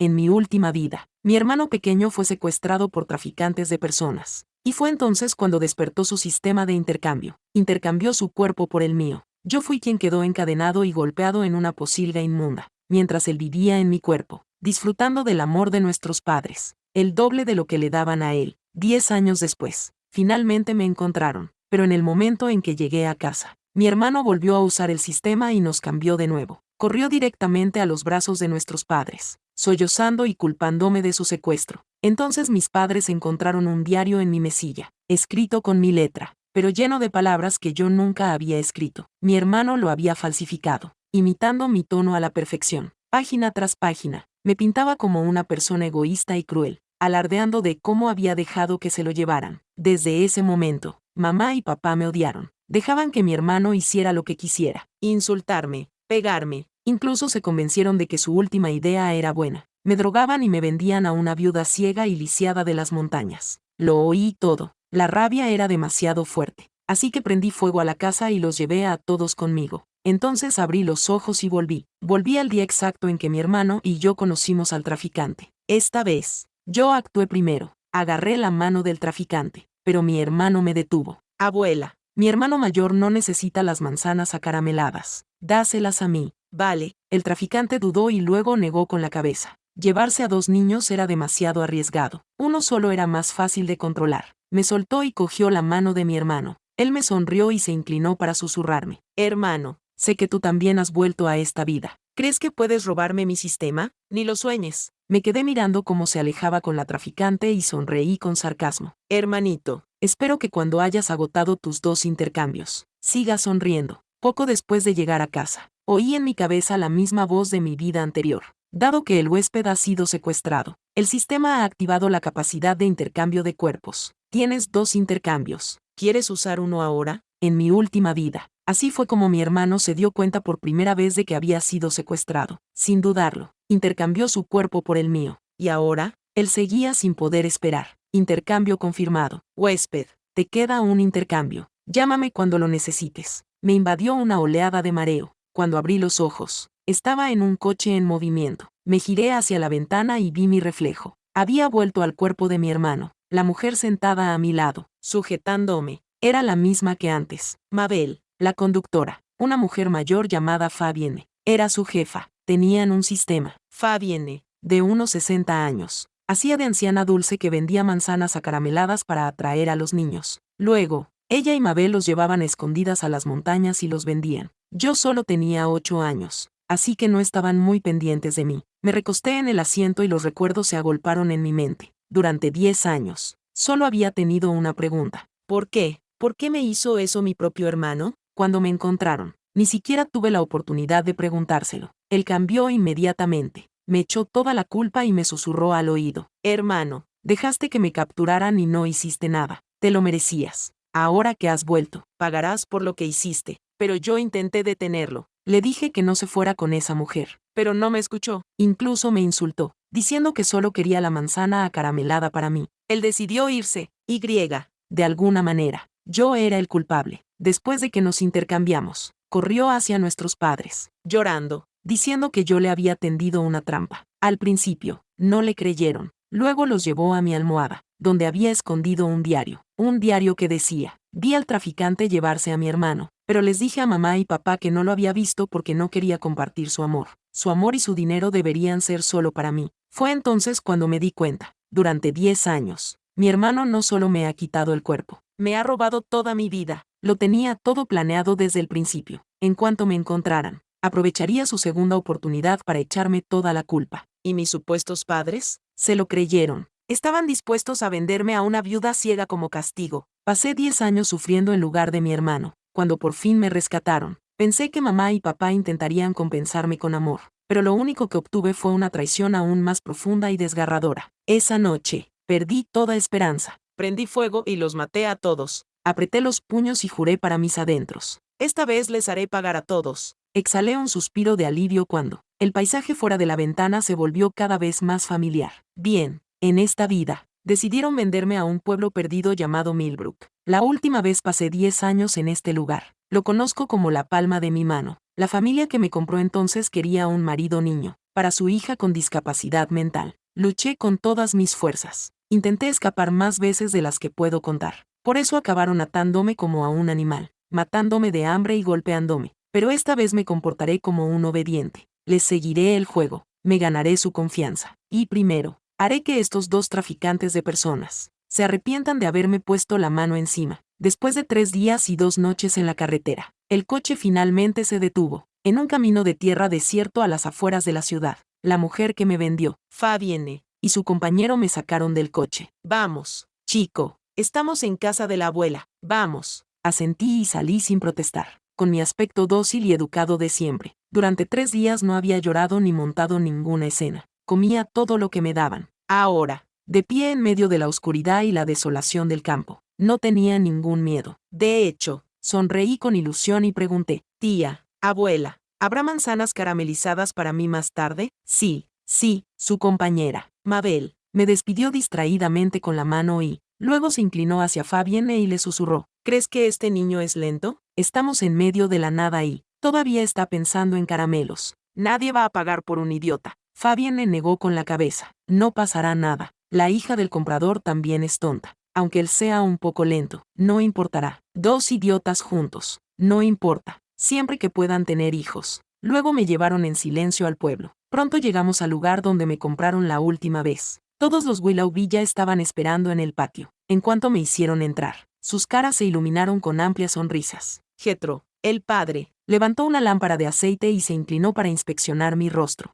en mi última vida, mi hermano pequeño fue secuestrado por traficantes de personas. Y fue entonces cuando despertó su sistema de intercambio. Intercambió su cuerpo por el mío. Yo fui quien quedó encadenado y golpeado en una pocilga inmunda, mientras él vivía en mi cuerpo, disfrutando del amor de nuestros padres, el doble de lo que le daban a él. 10 años después, finalmente me encontraron, pero en el momento en que llegué a casa, mi hermano volvió a usar el sistema y nos cambió de nuevo. Corrió directamente a los brazos de nuestros padres, sollozando y culpándome de su secuestro. Entonces mis padres encontraron un diario en mi mesilla, escrito con mi letra, pero lleno de palabras que yo nunca había escrito. Mi hermano lo había falsificado, imitando mi tono a la perfección. Página tras página, me pintaba como una persona egoísta y cruel, alardeando de cómo había dejado que se lo llevaran. Desde ese momento, mamá y papá me odiaron. Dejaban que mi hermano hiciera lo que quisiera, insultarme, pegarme, incluso se convencieron de que su última idea era buena. Me drogaban y me vendían a una viuda ciega y lisiada de las montañas. Lo oí todo. La rabia era demasiado fuerte. Así que prendí fuego a la casa y los llevé a todos conmigo. Entonces abrí los ojos y volví. Volví al día exacto en que mi hermano y yo conocimos al traficante. Esta vez, yo actué primero. Agarré la mano del traficante, pero mi hermano me detuvo. Abuela, mi hermano mayor no necesita las manzanas acarameladas. Dáselas a mí. Vale, el traficante dudó y luego negó con la cabeza. Llevarse a 2 niños era demasiado arriesgado. Uno solo era más fácil de controlar. Me soltó y cogió la mano de mi hermano. Él me sonrió y se inclinó para susurrarme. Hermano, sé que tú también has vuelto a esta vida. ¿Crees que puedes robarme mi sistema? Ni lo sueñes. Me quedé mirando cómo se alejaba con la traficante y sonreí con sarcasmo. Hermanito, espero que cuando hayas agotado tus 2 intercambios, sigas sonriendo. Poco después de llegar a casa, oí en mi cabeza la misma voz de mi vida anterior. Dado que el huésped ha sido secuestrado, el sistema ha activado la capacidad de intercambio de cuerpos. Tienes 2 intercambios. ¿Quieres usar uno ahora? En mi última vida. Así fue como mi hermano se dio cuenta por primera vez de que había sido secuestrado. Sin dudarlo, intercambió su cuerpo por el mío. Y ahora, él seguía sin poder esperar. Intercambio confirmado. Huésped, te queda un intercambio. Llámame cuando lo necesites. Me invadió una oleada de mareo. Cuando abrí los ojos, estaba en un coche en movimiento. Me giré hacia la ventana y vi mi reflejo. Había vuelto al cuerpo de mi hermano. La mujer sentada a mi lado, sujetándome, era la misma que antes. Mabel, la conductora, una mujer mayor llamada Fabienne, era su jefa. Tenían un sistema. Fabienne, de unos 60 años, hacía de anciana dulce que vendía manzanas acarameladas para atraer a los niños. Luego, ella y Mabel los llevaban escondidas a las montañas y los vendían. Yo solo tenía 8 años, así que no estaban muy pendientes de mí. Me recosté en el asiento y los recuerdos se agolparon en mi mente. Durante 10 años, solo había tenido una pregunta. ¿Por qué? ¿Por qué me hizo eso mi propio hermano? Cuando me encontraron, ni siquiera tuve la oportunidad de preguntárselo. Él cambió inmediatamente. Me echó toda la culpa y me susurró al oído. Hermano, dejaste que me capturaran y no hiciste nada. Te lo merecías. Ahora que has vuelto, pagarás por lo que hiciste. Pero yo intenté detenerlo. Le dije que no se fuera con esa mujer, pero no me escuchó. Incluso me insultó, diciendo que solo quería la manzana acaramelada para mí. Él decidió irse. De alguna manera, yo era el culpable. Después de que nos intercambiamos, corrió hacia nuestros padres, llorando, diciendo que yo le había tendido una trampa. Al principio, no le creyeron. Luego los llevó a mi almohada, donde había escondido un diario que decía: vi al traficante llevarse a mi hermano, pero les dije a mamá y papá que no lo había visto porque no quería compartir su amor. Su amor y su dinero deberían ser solo para mí. Fue entonces cuando me di cuenta. Durante 10 años, mi hermano no solo me ha quitado el cuerpo, me ha robado toda mi vida. Lo tenía todo planeado desde el principio. En cuanto me encontraran, aprovecharía su segunda oportunidad para echarme toda la culpa. ¿Y mis supuestos padres? Se lo creyeron. Estaban dispuestos a venderme a una viuda ciega como castigo. Pasé 10 años sufriendo en lugar de mi hermano. Cuando por fin me rescataron, pensé que mamá y papá intentarían compensarme con amor, pero lo único que obtuve fue una traición aún más profunda y desgarradora. Esa noche, perdí toda esperanza. Prendí fuego y los maté a todos. Apreté los puños y juré para mis adentros: esta vez les haré pagar a todos. Exhalé un suspiro de alivio cuando el paisaje fuera de la ventana se volvió cada vez más familiar. Bien, en esta vida, decidieron venderme a un pueblo perdido llamado Millbrook. La última vez pasé 10 años en este lugar. Lo conozco como la palma de mi mano. La familia que me compró entonces quería un marido niño. para su hija con discapacidad mental. Luché con todas mis fuerzas. Intenté escapar más veces de las que puedo contar. Por eso acabaron atándome como a un animal, matándome de hambre y golpeándome. Pero esta vez me comportaré como un obediente. Les seguiré el juego. Me ganaré su confianza. Y primero, haré que estos dos traficantes de personas se arrepientan de haberme puesto la mano encima. Después de 3 días y 2 noches en la carretera, el coche finalmente se detuvo, en un camino de tierra desierto a las afueras de la ciudad. La mujer que me vendió, Fabienne, y su compañero me sacaron del coche. Vamos, chico, estamos en casa de la abuela, vamos. Asentí y salí sin protestar, con mi aspecto dócil y educado de siempre. Durante 3 días no había llorado ni montado ninguna escena. Comía todo lo que me daban. Ahora, de pie en medio de la oscuridad y la desolación del campo, no tenía ningún miedo. De hecho, sonreí con ilusión y pregunté, tía, abuela, ¿habrá manzanas caramelizadas para mí más tarde? Sí, sí, su compañera, Mabel, me despidió distraídamente con la mano y, luego se inclinó hacia Fabienne y le susurró, ¿crees que este niño es lento? Estamos en medio de la nada y, todavía está pensando en caramelos. Nadie va a pagar por un idiota. Fabienne negó con la cabeza. No pasará nada. La hija del comprador también es tonta. Aunque él sea un poco lento, no importará. 2 idiotas juntos. No importa. Siempre que puedan tener hijos. Luego me llevaron en silencio al pueblo. Pronto llegamos al lugar donde me compraron la última vez. Todos los Willoughby ya estaban esperando en el patio. En cuanto me hicieron entrar, sus caras se iluminaron con amplias sonrisas. Jethro, el padre, levantó una lámpara de aceite y se inclinó para inspeccionar mi rostro.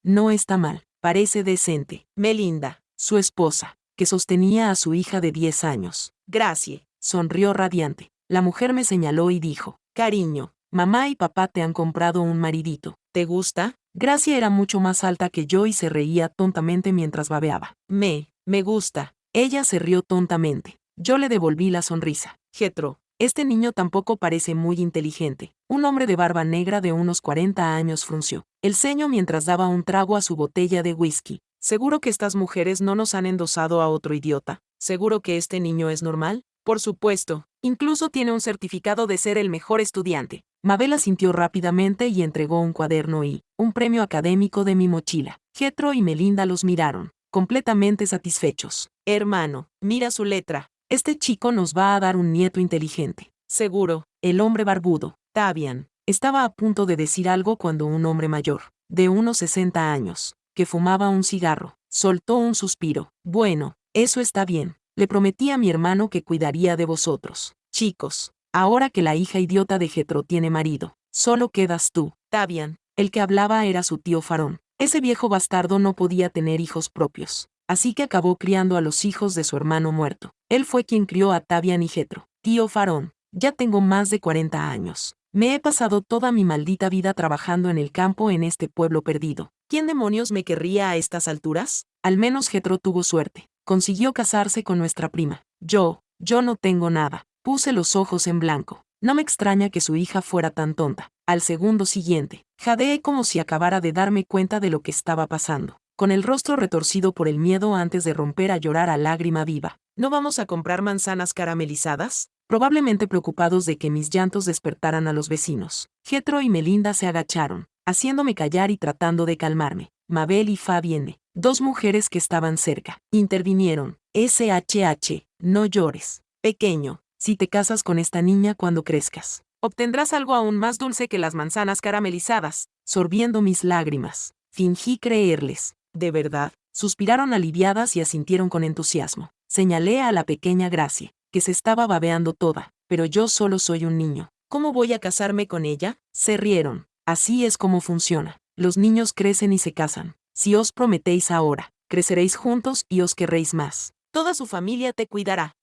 No está mal, parece decente. Melinda, su esposa, que sostenía a su hija de 10 años. Gracie, sonrió radiante. La mujer me señaló y dijo, cariño, mamá y papá te han comprado un maridito. ¿Te gusta? Gracie era mucho más alta que yo y se reía tontamente mientras babeaba. Me gusta. Ella se rió tontamente. Yo le devolví la sonrisa. Jethro, este niño tampoco parece muy inteligente. Un hombre de barba negra de unos 40 años frunció el ceño mientras daba un trago a su botella de whisky. ¿Seguro que estas mujeres no nos han endosado a otro idiota? ¿Seguro que este niño es normal? Por supuesto. Incluso tiene un certificado de ser el mejor estudiante. Mabel asintió rápidamente y entregó un cuaderno y un premio académico de mi mochila. Jethro y Melinda los miraron, completamente satisfechos. Hermano, mira su letra. Este chico nos va a dar un nieto inteligente. Seguro. El hombre barbudo, Tavian, estaba a punto de decir algo cuando un hombre mayor, de unos 60 años, que fumaba un cigarro, soltó un suspiro. Bueno, eso está bien. Le prometí a mi hermano que cuidaría de vosotros. Chicos, ahora que la hija idiota de Jethro tiene marido, solo quedas tú. Tavian, el que hablaba era su tío Farón. Ese viejo bastardo no podía tener hijos propios, así que acabó criando a los hijos de su hermano muerto. Él fue quien crió a Tavian y Jethro. Tío Farón, ya tengo más de 40 años. Me he pasado toda mi maldita vida trabajando en el campo en este pueblo perdido. ¿Quién demonios me querría a estas alturas? Al menos Jethro tuvo suerte. Consiguió casarse con nuestra prima. Yo no tengo nada. Puse los ojos en blanco. No me extraña que su hija fuera tan tonta. Al segundo siguiente, jadeé como si acabara de darme cuenta de lo que estaba pasando, con el rostro retorcido por el miedo antes de romper a llorar a lágrima viva. ¿No vamos a comprar manzanas caramelizadas? Probablemente preocupados de que mis llantos despertaran a los vecinos. Jethro y Melinda se agacharon, haciéndome callar y tratando de calmarme. Mabel y Fabienne, 2 mujeres que estaban cerca, intervinieron. SHH, no llores. Pequeño, si te casas con esta niña cuando crezcas, obtendrás algo aún más dulce que las manzanas caramelizadas. Sorbiendo mis lágrimas, fingí creerles. ¿De verdad? Suspiraron aliviadas y asintieron con entusiasmo. Señalé a la pequeña Gracie, que se estaba babeando toda, pero yo solo soy un niño. ¿Cómo voy a casarme con ella? Se rieron. Así es como funciona. Los niños crecen y se casan. Si os prometéis ahora, creceréis juntos y os querréis más. Toda su familia te cuidará.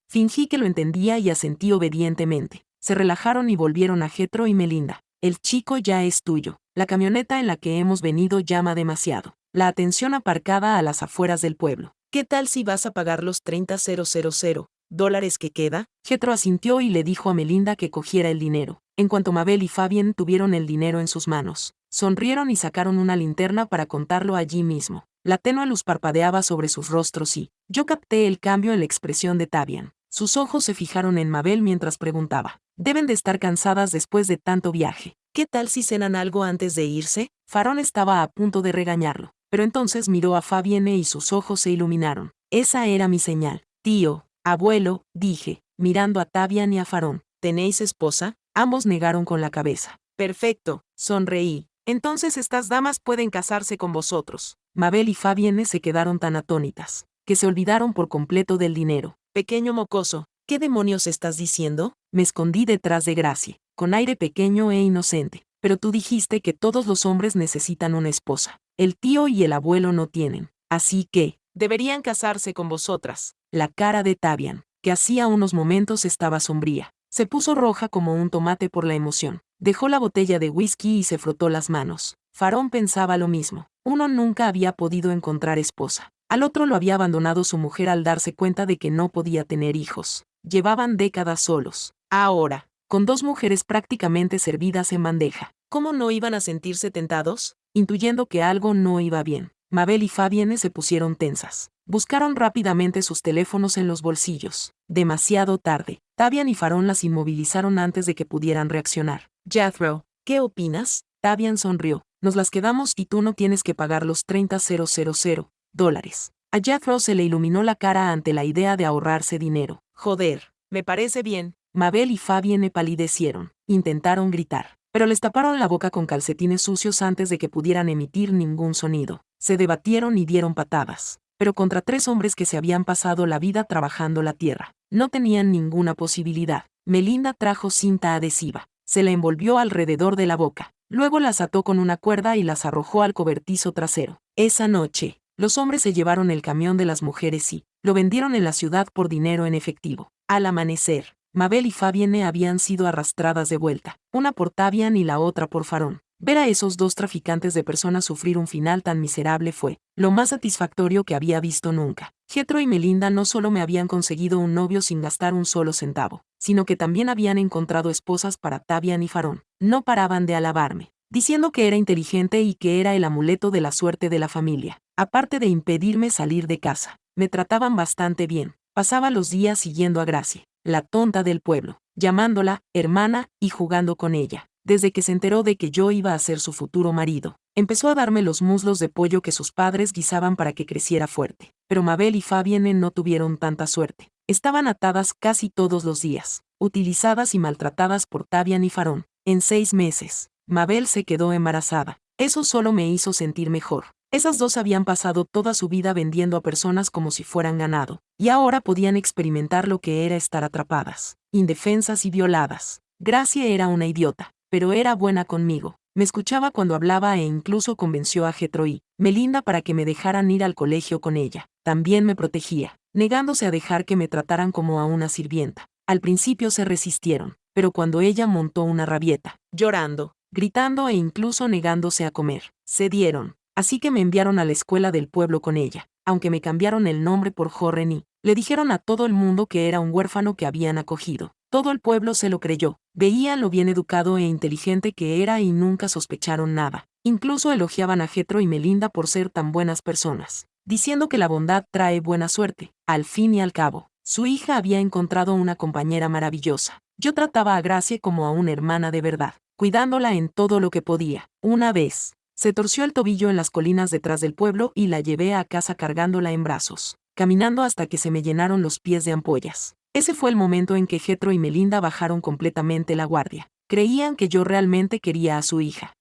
Fingí que lo entendía y asentí obedientemente. Se relajaron y volvieron a Jethro y Melinda. El chico ya es tuyo. La camioneta en la que hemos venido llama demasiado. La atención aparcada a las afueras del pueblo. ¿Qué tal si vas a pagar los $30,000 que queda? Jethro asintió y le dijo a Melinda que cogiera el dinero. En cuanto Mabel y Fabienne tuvieron el dinero en sus manos, sonrieron y sacaron una linterna para contarlo allí mismo. La tenue luz parpadeaba sobre sus rostros y yo capté el cambio en la expresión de Tavian. Sus ojos se fijaron en Mabel mientras preguntaba. Deben de estar cansadas después de tanto viaje. ¿Qué tal si cenan algo antes de irse? Farón estaba a punto de regañarlo, pero entonces miró a Fabienne y sus ojos se iluminaron. Esa era mi señal. Tío, abuelo, dije, mirando a Tavian y a Farón. ¿Tenéis esposa? Ambos negaron con la cabeza. Perfecto, sonreí. Entonces estas damas pueden casarse con vosotros. Mabel y Fabienne se quedaron tan atónitas, que se olvidaron por completo del dinero. Pequeño mocoso, ¿qué demonios estás diciendo? Me escondí detrás de Gracie, con aire pequeño e inocente. Pero tú dijiste que todos los hombres necesitan una esposa. El tío y el abuelo no tienen. Así que, deberían casarse con vosotras. La cara de Tavian, que hacía unos momentos estaba sombría, se puso roja como un tomate por la emoción. Dejó la botella de whisky y se frotó las manos. Farón pensaba lo mismo. Uno nunca había podido encontrar esposa. Al otro lo había abandonado su mujer al darse cuenta de que no podía tener hijos. Llevaban décadas solos. Ahora, con dos mujeres prácticamente servidas en bandeja, ¿cómo no iban a sentirse tentados? Intuyendo que algo no iba bien, Mabel y Fabienne se pusieron tensas. Buscaron rápidamente sus teléfonos en los bolsillos. Demasiado tarde. Tavian y Farón las inmovilizaron antes de que pudieran reaccionar. Jethro, ¿qué opinas? Tavian sonrió. Nos las quedamos y tú no tienes que pagar los $30,000. A Jethro se le iluminó la cara ante la idea de ahorrarse dinero. Joder, me parece bien. Mabel y Fabienne palidecieron. Intentaron gritar, pero les taparon la boca con calcetines sucios antes de que pudieran emitir ningún sonido. Se debatieron y dieron patadas, pero contra tres hombres que se habían pasado la vida trabajando la tierra. No tenían ninguna posibilidad. Melinda trajo cinta adhesiva. Se la envolvió alrededor de la boca. Luego las ató con una cuerda y las arrojó al cobertizo trasero. Esa noche, los hombres se llevaron el camión de las mujeres y lo vendieron en la ciudad por dinero en efectivo. Al amanecer, Mabel y Fabienne habían sido arrastradas de vuelta, una por Tavian y la otra por Farón. Ver a esos dos traficantes de personas sufrir un final tan miserable fue lo más satisfactorio que había visto nunca. Jethro y Melinda no solo me habían conseguido un novio sin gastar un solo centavo, sino que también habían encontrado esposas para Tavian y Farón. No paraban de alabarme, diciendo que era inteligente y que era el amuleto de la suerte de la familia. Aparte de impedirme salir de casa, me trataban bastante bien. Pasaba los días siguiendo a Gracie, la tonta del pueblo, llamándola hermana y jugando con ella. Desde que se enteró de que yo iba a ser su futuro marido, empezó a darme los muslos de pollo que sus padres guisaban para que creciera fuerte. Pero Mabel y Fabienne no tuvieron tanta suerte. Estaban atadas casi todos los días, utilizadas y maltratadas por Tavian y Farón. En 6 meses, Mabel se quedó embarazada. Eso solo me hizo sentir mejor. Esas dos habían pasado toda su vida vendiendo a personas como si fueran ganado, y ahora podían experimentar lo que era estar atrapadas, indefensas y violadas. Gracie era una idiota, pero era buena conmigo. Me escuchaba cuando hablaba e incluso convenció a Jethro y Melinda para que me dejaran ir al colegio con ella. También me protegía, negándose a dejar que me trataran como a una sirvienta. Al principio se resistieron, pero cuando ella montó una rabieta, llorando, gritando e incluso negándose a comer, cedieron. Así que me enviaron a la escuela del pueblo con ella, aunque me cambiaron el nombre por Jorren y le dijeron a todo el mundo que era un huérfano que habían acogido. Todo el pueblo se lo creyó, veían lo bien educado e inteligente que era y nunca sospecharon nada. Incluso elogiaban a Jethro y Melinda por ser tan buenas personas, diciendo que la bondad trae buena suerte. Al fin y al cabo, su hija había encontrado una compañera maravillosa. Yo trataba a Gracie como a una hermana de verdad, cuidándola en todo lo que podía. Una vez, se torció el tobillo en las colinas detrás del pueblo y la llevé a casa cargándola en brazos, caminando hasta que se me llenaron los pies de ampollas. Ese fue el momento en que Jethro y Melinda bajaron completamente la guardia. Creían que yo realmente quería a su hija.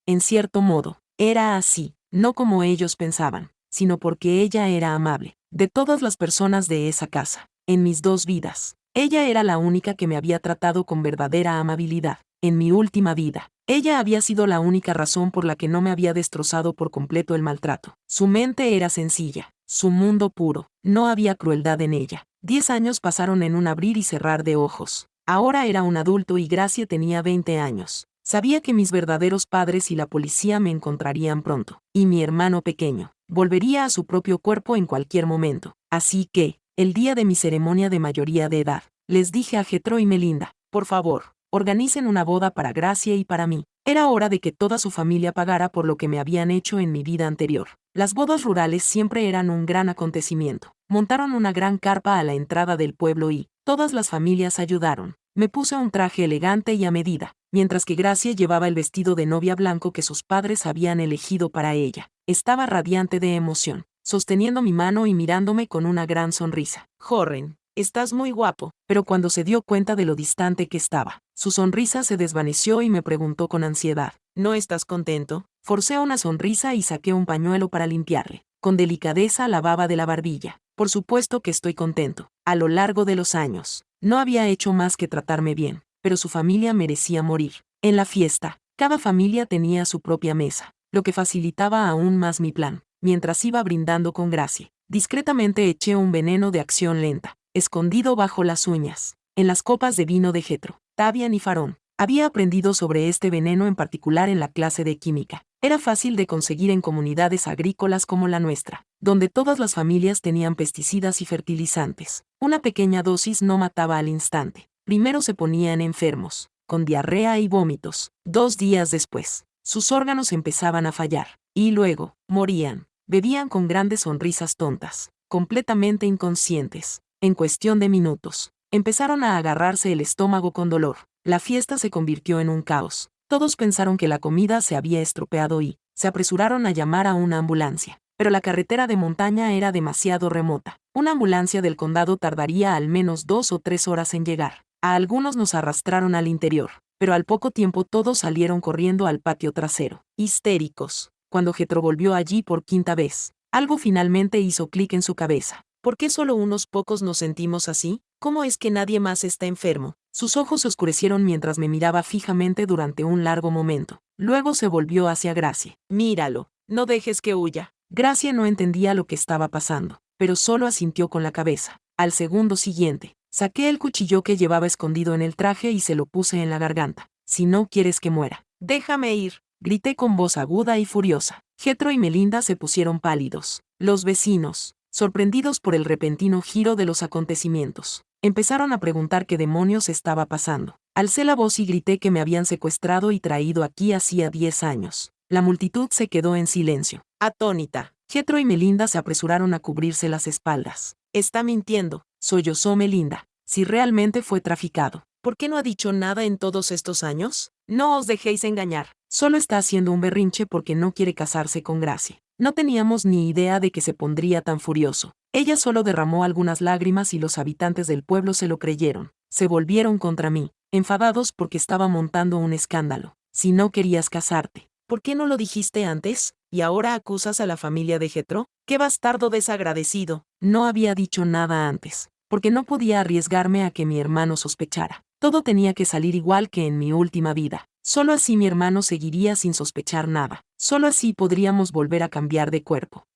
En cierto modo, era así, no como ellos pensaban, sino porque ella era amable. De todas las personas de esa casa, en mis 2 vidas, ella era la única que me había tratado con verdadera amabilidad. En mi última vida, ella había sido la única razón por la que no me había destrozado por completo el maltrato. Su mente era sencilla, su mundo puro, no había crueldad en ella. 10 años pasaron en un abrir y cerrar de ojos. Ahora era un adulto y Gracie tenía 20 años. Sabía que mis verdaderos padres y la policía me encontrarían pronto, y mi hermano pequeño volvería a su propio cuerpo en cualquier momento. Así que, el día de mi ceremonia de mayoría de edad, les dije a Jethro y Melinda, por favor, organicen una boda para Gracie y para mí. Era hora de que toda su familia pagara por lo que me habían hecho en mi vida anterior. Las bodas rurales siempre eran un gran acontecimiento. Montaron una gran carpa a la entrada del pueblo y todas las familias ayudaron. Me puse un traje elegante y a medida, mientras que Gracie llevaba el vestido de novia blanco que sus padres habían elegido para ella. Estaba radiante de emoción, sosteniendo mi mano y mirándome con una gran sonrisa. Jorren, estás muy guapo. Pero cuando se dio cuenta de lo distante que estaba, su sonrisa se desvaneció y me preguntó con ansiedad: ¿No estás contento? Forcé una sonrisa y saqué un pañuelo para limpiarle con delicadeza la baba de la barbilla. Por supuesto que estoy contento. A lo largo de los años, no había hecho más que tratarme bien, pero su familia merecía morir. En la fiesta, cada familia tenía su propia mesa, lo que facilitaba aún más mi plan. Mientras iba brindando con Gracie, discretamente eché un veneno de acción lenta, escondido bajo las uñas, en las copas de vino de Jethro, Tavian y Farón. Había aprendido sobre este veneno en particular en la clase de química. Era fácil de conseguir en comunidades agrícolas como la nuestra, donde todas las familias tenían pesticidas y fertilizantes. Una pequeña dosis no mataba al instante. Primero se ponían enfermos, con diarrea y vómitos. 2 días después, sus órganos empezaban a fallar, y luego, morían. Bebían con grandes sonrisas tontas, completamente inconscientes. En cuestión de minutos, empezaron a agarrarse el estómago con dolor. La fiesta se convirtió en un caos. Todos pensaron que la comida se había estropeado y se apresuraron a llamar a una ambulancia. Pero la carretera de montaña era demasiado remota. Una ambulancia del condado tardaría al menos 2 o 3 horas en llegar. A algunos nos arrastraron al interior, pero al poco tiempo todos salieron corriendo al patio trasero, histéricos. Cuando Jethro volvió allí por 5ª vez, algo finalmente hizo clic en su cabeza. ¿Por qué solo unos pocos nos sentimos así? ¿Cómo es que nadie más está enfermo? Sus ojos se oscurecieron mientras me miraba fijamente durante un largo momento. Luego se volvió hacia Gracie. Míralo, no dejes que huya. Gracie no entendía lo que estaba pasando, pero solo asintió con la cabeza. Al segundo siguiente, saqué el cuchillo que llevaba escondido en el traje y se lo puse en la garganta. Si no quieres que muera, déjame ir, grité con voz aguda y furiosa. Jethro y Melinda se pusieron pálidos. Los vecinos, sorprendidos por el repentino giro de los acontecimientos, empezaron a preguntar qué demonios estaba pasando. Alcé la voz y grité que me habían secuestrado y traído aquí hacía 10 años. La multitud se quedó en silencio, atónita. Jethro y Melinda se apresuraron a cubrirse las espaldas. Está mintiendo, sollozó Melinda. Si realmente fue traficado, ¿por qué no ha dicho nada en todos estos años? No os dejéis engañar. Solo está haciendo un berrinche porque no quiere casarse con Gracie. No teníamos ni idea de que se pondría tan furioso. Ella solo derramó algunas lágrimas y los habitantes del pueblo se lo creyeron. Se volvieron contra mí, enfadados porque estaba montando un escándalo. Si no querías casarte, ¿por qué no lo dijiste antes? ¿Y ahora acusas a la familia de Jethro? ¡Qué bastardo desagradecido! No había dicho nada antes, porque no podía arriesgarme a que mi hermano sospechara. Todo tenía que salir igual que en mi última vida. Solo así mi hermano seguiría sin sospechar nada. Solo así podríamos volver a cambiar de cuerpo.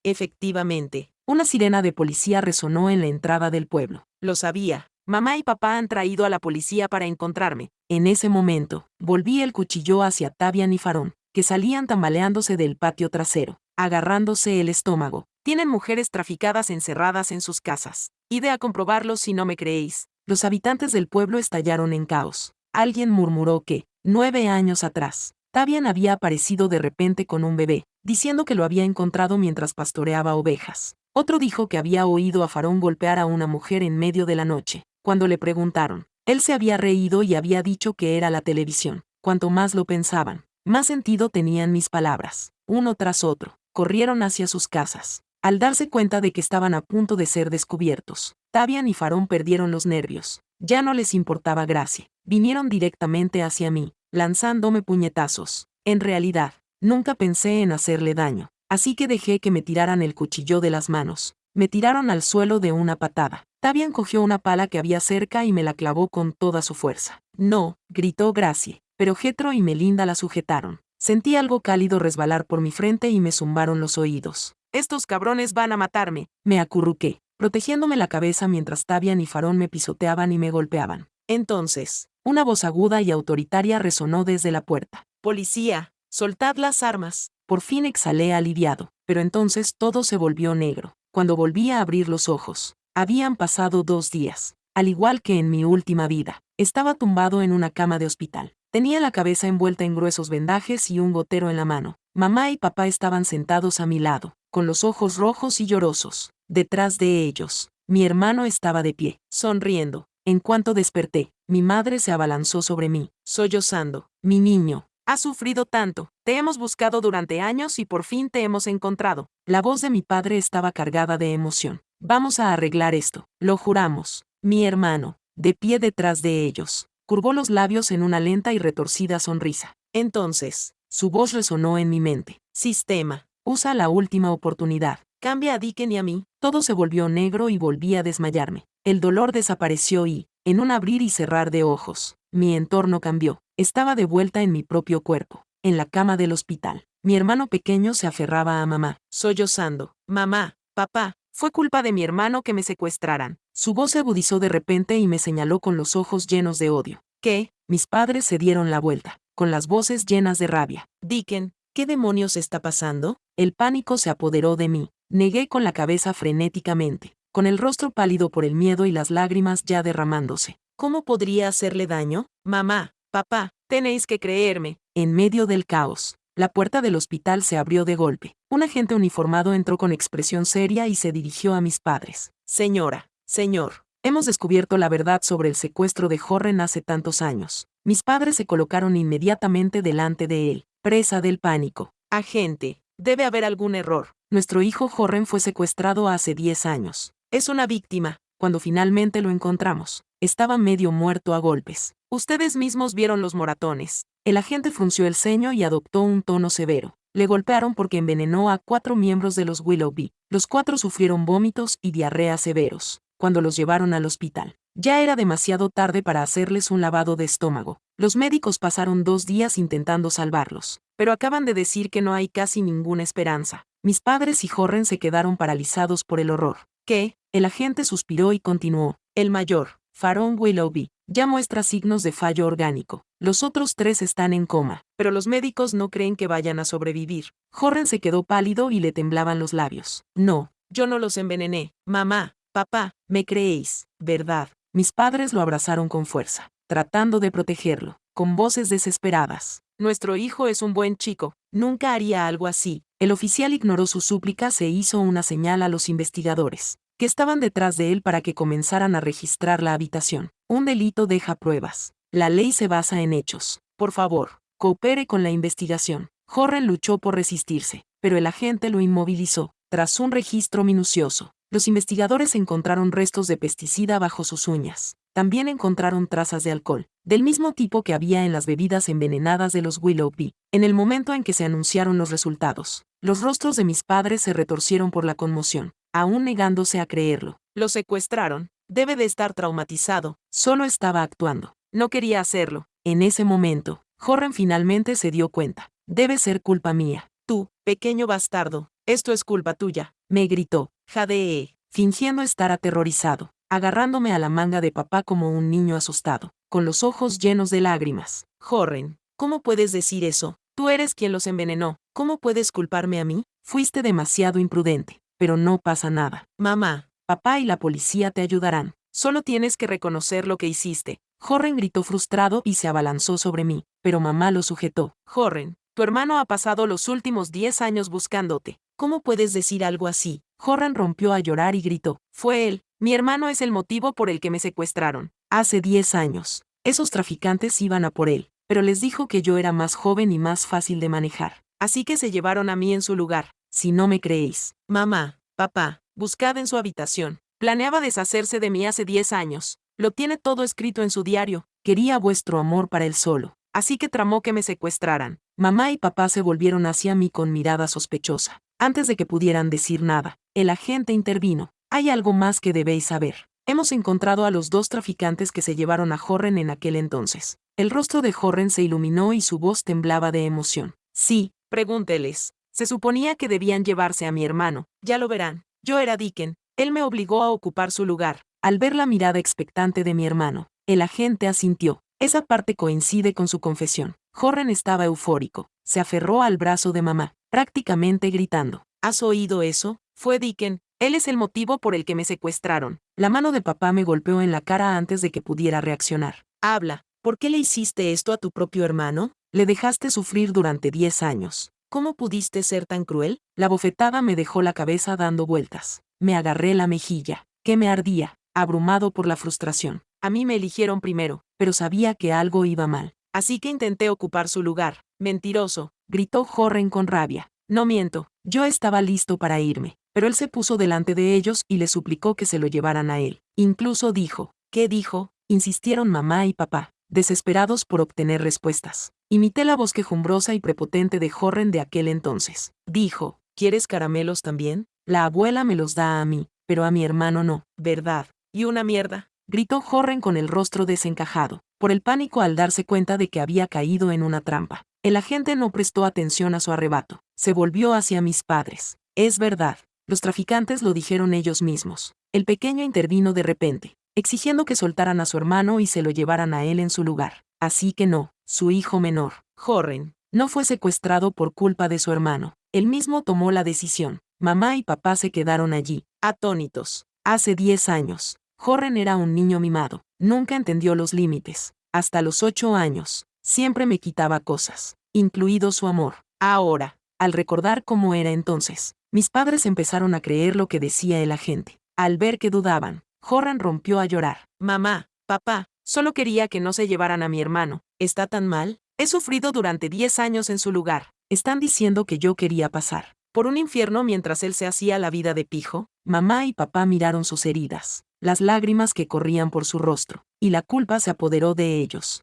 Efectivamente, una sirena de policía resonó en la entrada del pueblo. Lo sabía. Mamá y papá han traído a la policía para encontrarme. En ese momento, volví el cuchillo hacia Tavian y Farón, que salían tambaleándose del patio trasero, agarrándose el estómago. Tienen mujeres traficadas encerradas en sus casas. Id a comprobarlo si no me creéis. Los habitantes del pueblo estallaron en caos. Alguien murmuró que, 9 años atrás, Tavian había aparecido de repente con un bebé, diciendo que lo había encontrado mientras pastoreaba ovejas. Otro dijo que había oído a Farón golpear a una mujer en medio de la noche. Cuando le preguntaron, él se había reído y había dicho que era la televisión. Cuanto más lo pensaban, más sentido tenían mis palabras. Uno tras otro, corrieron hacia sus casas. Al darse cuenta de que estaban a punto de ser descubiertos, Tavian y Farón perdieron los nervios. Ya no les importaba Gracie. Vinieron directamente hacia mí, lanzándome puñetazos. En realidad, nunca pensé en hacerle daño, así que dejé que me tiraran el cuchillo de las manos. Me tiraron al suelo de una patada. Tavian cogió una pala que había cerca y me la clavó con toda su fuerza. No, gritó Gracie, pero Jethro y Melinda la sujetaron. Sentí algo cálido resbalar por mi frente y me zumbaron los oídos. Estos cabrones van a matarme. Me acurruqué, protegiéndome la cabeza mientras Tavian y Farón me pisoteaban y me golpeaban. Entonces, una voz aguda y autoritaria resonó desde la puerta. Policía, soltad las armas. Por fin exhalé aliviado, pero entonces todo se volvió negro. Cuando volví a abrir los ojos, habían pasado 2 días. Al igual que en mi última vida, estaba tumbado en una cama de hospital. Tenía la cabeza envuelta en gruesos vendajes y un gotero en la mano. Mamá y papá estaban sentados a mi lado, con los ojos rojos y llorosos. Detrás de ellos, mi hermano estaba de pie, sonriendo. En cuanto desperté, Mi madre se abalanzó sobre mí, sollozando. Mi niño, has sufrido tanto. Te hemos buscado durante años y por fin te hemos encontrado. La voz de mi padre estaba cargada de emoción. Vamos a arreglar esto. Lo juramos. Mi hermano, de pie detrás de ellos, curvó los labios en una lenta y retorcida sonrisa. Entonces, su voz resonó en mi mente. Sistema, usa la última oportunidad. Cambia a Deacon y a mí. Todo se volvió negro y volví a desmayarme. El dolor desapareció y, en un abrir y cerrar de ojos, mi entorno cambió. Estaba de vuelta en mi propio cuerpo, en la cama del hospital. Mi hermano pequeño se aferraba a mamá, sollozando. Mamá, papá, fue culpa de mi hermano que me secuestraran. Su voz se agudizó de repente y me señaló con los ojos llenos de odio. ¿Qué? Mis padres se dieron la vuelta, con las voces llenas de rabia. Deacon, ¿qué demonios está pasando? El pánico se apoderó de mí. Negué con la cabeza frenéticamente, con el rostro pálido por el miedo y las lágrimas ya derramándose. ¿Cómo podría hacerle daño? Mamá, papá, tenéis que creerme. En medio del caos, la puerta del hospital se abrió de golpe. Un agente uniformado entró con expresión seria y se dirigió a mis padres. Señora, señor, hemos descubierto la verdad sobre el secuestro de Jorren hace tantos años. Mis padres se colocaron inmediatamente delante de él, presa del pánico. Agente, debe haber algún error. Nuestro hijo Jorren fue secuestrado hace 10 años. Es una víctima. Cuando finalmente lo encontramos, estaba medio muerto a golpes. Ustedes mismos vieron los moratones. El agente frunció el ceño y adoptó un tono severo. Le golpearon porque envenenó a 4 miembros de los Willoughby. Los 4 sufrieron vómitos y diarrea severos cuando los llevaron al hospital. Ya era demasiado tarde para hacerles un lavado de estómago. Los médicos pasaron 2 días intentando salvarlos, pero acaban de decir que no hay casi ninguna esperanza. Mis padres y Jorren se quedaron paralizados por el horror. ¿Qué? El agente suspiró y continuó. El mayor, Faron Willoughby, ya muestra signos de fallo orgánico. Los otros 3 están en coma, pero los médicos no creen que vayan a sobrevivir. Jorren se quedó pálido y le temblaban los labios. No, yo no los envenené. Mamá, papá, me creéis, ¿verdad? Mis padres lo abrazaron con fuerza, tratando de protegerlo, con voces desesperadas. Nuestro hijo es un buen chico, nunca haría algo así. El oficial ignoró sus súplicas e hizo una señal a los investigadores, que estaban detrás de él para que comenzaran a registrar la habitación. Un delito deja pruebas. La ley se basa en hechos. Por favor, coopere con la investigación. Jorren luchó por resistirse, pero el agente lo inmovilizó. Tras un registro minucioso, los investigadores encontraron restos de pesticida bajo sus uñas. También encontraron trazas de alcohol, del mismo tipo que había en las bebidas envenenadas de los Willoughby. En el momento en que se anunciaron los resultados, los rostros de mis padres se retorcieron por la conmoción, aún negándose a creerlo. Lo secuestraron. Debe de estar traumatizado. Solo estaba actuando. No quería hacerlo. En ese momento, Jorren finalmente se dio cuenta. Debe ser culpa mía. Tú, pequeño bastardo, esto es culpa tuya, me gritó. Jadeé, fingiendo estar aterrorizado, agarrándome a la manga de papá como un niño asustado, con los ojos llenos de lágrimas. Jorren, ¿cómo puedes decir eso? Tú eres quien los envenenó. ¿Cómo puedes culparme a mí? Fuiste demasiado imprudente, pero no pasa nada. Mamá, papá y la policía te ayudarán. Solo tienes que reconocer lo que hiciste. Jorren gritó frustrado y se abalanzó sobre mí, pero mamá lo sujetó. Jorren, tu hermano ha pasado los últimos 10 años buscándote. ¿Cómo puedes decir algo así? Jorren rompió a llorar y gritó. Fue él. Mi hermano es el motivo por el que me secuestraron. Hace 10 años. Esos traficantes iban a por él, pero les dijo que yo era más joven y más fácil de manejar. Así que se llevaron a mí en su lugar. Si no me creéis. Mamá, papá, buscad en su habitación. Planeaba deshacerse de mí hace 10 años. Lo tiene todo escrito en su diario. Quería vuestro amor para él solo. Así que tramó que me secuestraran. Mamá y papá se volvieron hacia mí con mirada sospechosa. Antes de que pudieran decir nada, el agente intervino. Hay algo más que debéis saber. Hemos encontrado a los 2 traficantes que se llevaron a Jorren en aquel entonces. El rostro de Jorren se iluminó y su voz temblaba de emoción. Sí, pregúnteles. Se suponía que debían llevarse a mi hermano. Ya lo verán. Yo era Deacon. Él me obligó a ocupar su lugar. Al ver la mirada expectante de mi hermano, el agente asintió. Esa parte coincide con su confesión. Jorren estaba eufórico. Se aferró al brazo de mamá, prácticamente gritando. ¿Has oído eso? Fue Deacon. Él es el motivo por el que me secuestraron. La mano de papá me golpeó en la cara antes de que pudiera reaccionar. Habla. ¿Por qué le hiciste esto a tu propio hermano? Le dejaste sufrir durante 10 años. ¿Cómo pudiste ser tan cruel? La bofetada me dejó la cabeza dando vueltas. Me agarré la mejilla, que me ardía, abrumado por la frustración. A mí me eligieron primero, pero sabía que algo iba mal. Así que intenté ocupar su lugar. Mentiroso, gritó Horren con rabia. No miento, yo estaba listo para irme, pero él se puso delante de ellos y les suplicó que se lo llevaran a él. Incluso dijo, ¿qué dijo? Insistieron mamá y papá, desesperados por obtener respuestas. Imité la voz quejumbrosa y prepotente de Horren de aquel entonces. Dijo, ¿quieres caramelos también? La abuela me los da a mí, pero a mi hermano no, ¿verdad? Y una mierda, gritó Horren con el rostro desencajado, por el pánico al darse cuenta de que había caído en una trampa. El agente no prestó atención a su arrebato, se volvió hacia mis padres. Es verdad, los traficantes lo dijeron ellos mismos. El pequeño intervino de repente, exigiendo que soltaran a su hermano y se lo llevaran a él en su lugar. Así que no, su hijo menor, Horren, no fue secuestrado por culpa de su hermano. Él mismo tomó la decisión. Mamá y papá se quedaron allí, atónitos. Hace 10 años, Horren era un niño mimado. Nunca entendió los límites. Hasta los 8 años, siempre me quitaba cosas, incluido su amor. Ahora, al recordar cómo era entonces, mis padres empezaron a creer lo que decía el agente. Al ver que dudaban, Horren rompió a llorar. Mamá, papá, solo quería que no se llevaran a mi hermano. ¿Está tan mal? He sufrido durante 10 años en su lugar. Están diciendo que yo quería pasar por un infierno mientras él se hacía la vida de pijo. Mamá y papá miraron sus heridas, las lágrimas que corrían por su rostro, y la culpa se apoderó de ellos.